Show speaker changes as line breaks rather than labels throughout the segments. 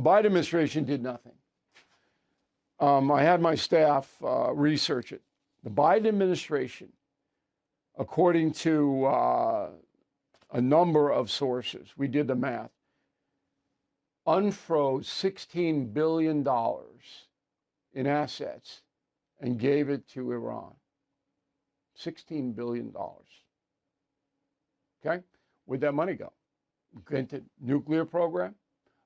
Biden administration did nothing. I had my staff research it. The Biden administration, according to a number of sources, we did the math, unfroze $16 billion in assets and gave it to Iran. $16 billion. Okay? Where'd that money go? Into nuclear program,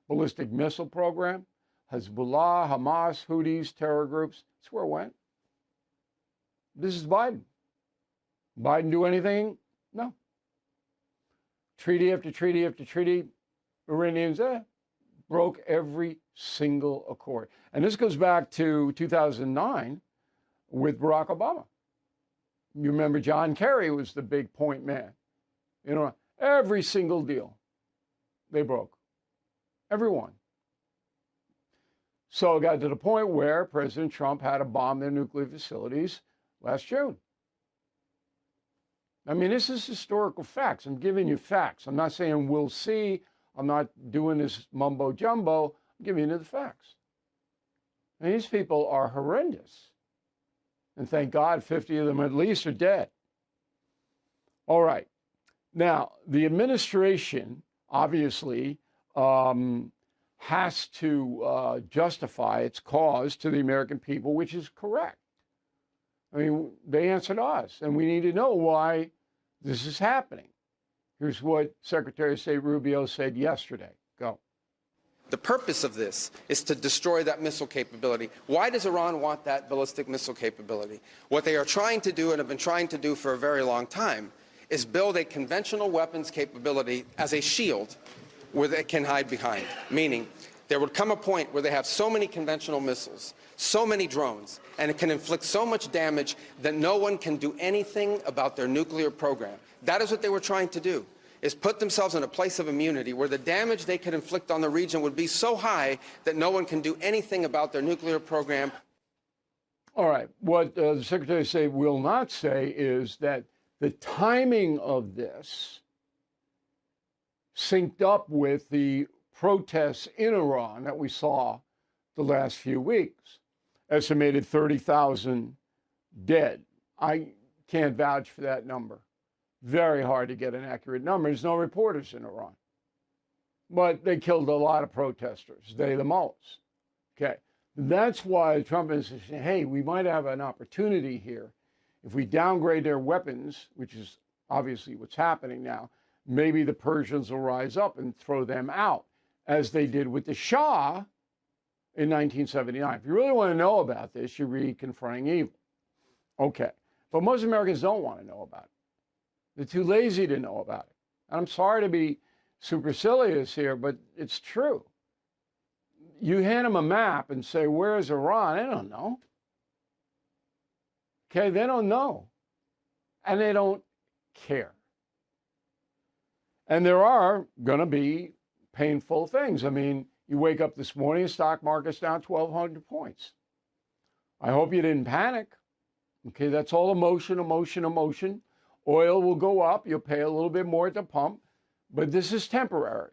ballistic missile program, Hezbollah, Hamas, Houthis, terror groups. That's where it went. This is Biden. Biden do anything? No. Treaty after treaty after treaty, Iranians broke every single accord. And this goes back to 2009 with Barack Obama. You remember John Kerry was the big point man. You know, every single deal they broke. Every one. So it got to the point where President Trump had to bomb their nuclear facilities last June. I mean, this is historical facts. I'm giving you facts. I'm not saying we'll see. I'm not doing this mumbo jumbo. I'm giving you the facts. And these people are horrendous. And thank God 50 of them at least are dead. All right. Now, the administration obviously has to justify its cause to the American people, which is correct. I mean, they answered us, and we need to know why this is happening. Here's what Secretary of State Rubio said yesterday. Go.
The purpose of this is to destroy that missile capability. Why does Iran want that ballistic missile capability? What they are trying to do and have been trying to do for a very long time is build a conventional weapons capability as a shield where they can hide behind. Meaning, there would come a point where they have so many conventional missiles, so many drones, and it can inflict so much damage that no one can do anything about their nuclear program. That is what they were trying to do, is put themselves in a place of immunity where the damage they could inflict on the region would be so high that no one can do anything about their nuclear program.
All right. What the Secretary of State will not say is that the timing of this synced up with the protests in Iran that we saw the last few weeks. Estimated 30,000 dead. I can't vouch for that number. Very hard to get an accurate number. There's no reporters in Iran. But they killed a lot of protesters, they the mullahs. Okay. That's why Trump is saying, hey, we might have an opportunity here. If we downgrade their weapons, which is obviously what's happening now, maybe the Persians will rise up and throw them out, as they did with the Shah in 1979. If you really want to know about this, you read Confronting Evil. Okay. But most Americans don't want to know about it. They're too lazy to know about it. And I'm sorry to be supercilious here, but it's true. You hand them a map and say, where's Iran? They don't know. Okay, they don't know. And they don't care. And there are going to be painful things. I mean, you wake up this morning, the stock market's down 1,200 points. I hope you didn't panic. Okay, that's all emotion, emotion, emotion. Oil will go up. You'll pay a little bit more at the pump. But this is temporary.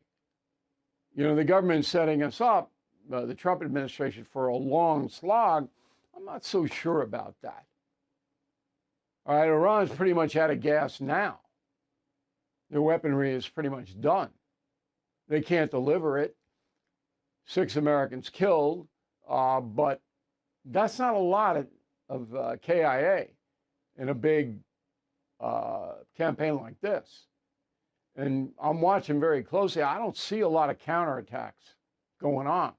You know, the government's setting us up, the Trump administration, for a long slog. I'm not so sure about that. All right, Iran's pretty much out of gas now. Their weaponry is pretty much done. They can't deliver it. 6 Americans killed, but that's not a lot of KIA in a big campaign like this. And I'm watching very closely. I don't see a lot of counterattacks going on.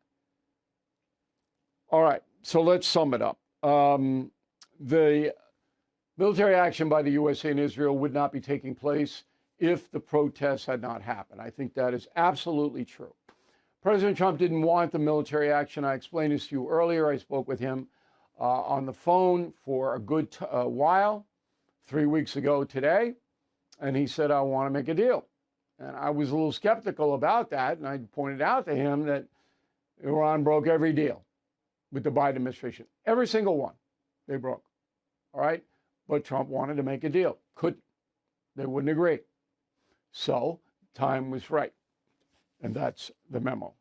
All right, so let's sum it up. The military action by the USA and Israel would not be taking place if the protests had not happened. I think that is absolutely true. President Trump didn't want the military action. I explained this to you earlier. I spoke with him on the phone for a good while, 3 weeks ago today, and he said, I want to make a deal. And I was a little skeptical about that, and I pointed out to him that Iran broke every deal with the Biden administration. Every single one they broke, all right? But Trump wanted to make a deal. Couldn't. They wouldn't agree. So time was right. And that's the memo.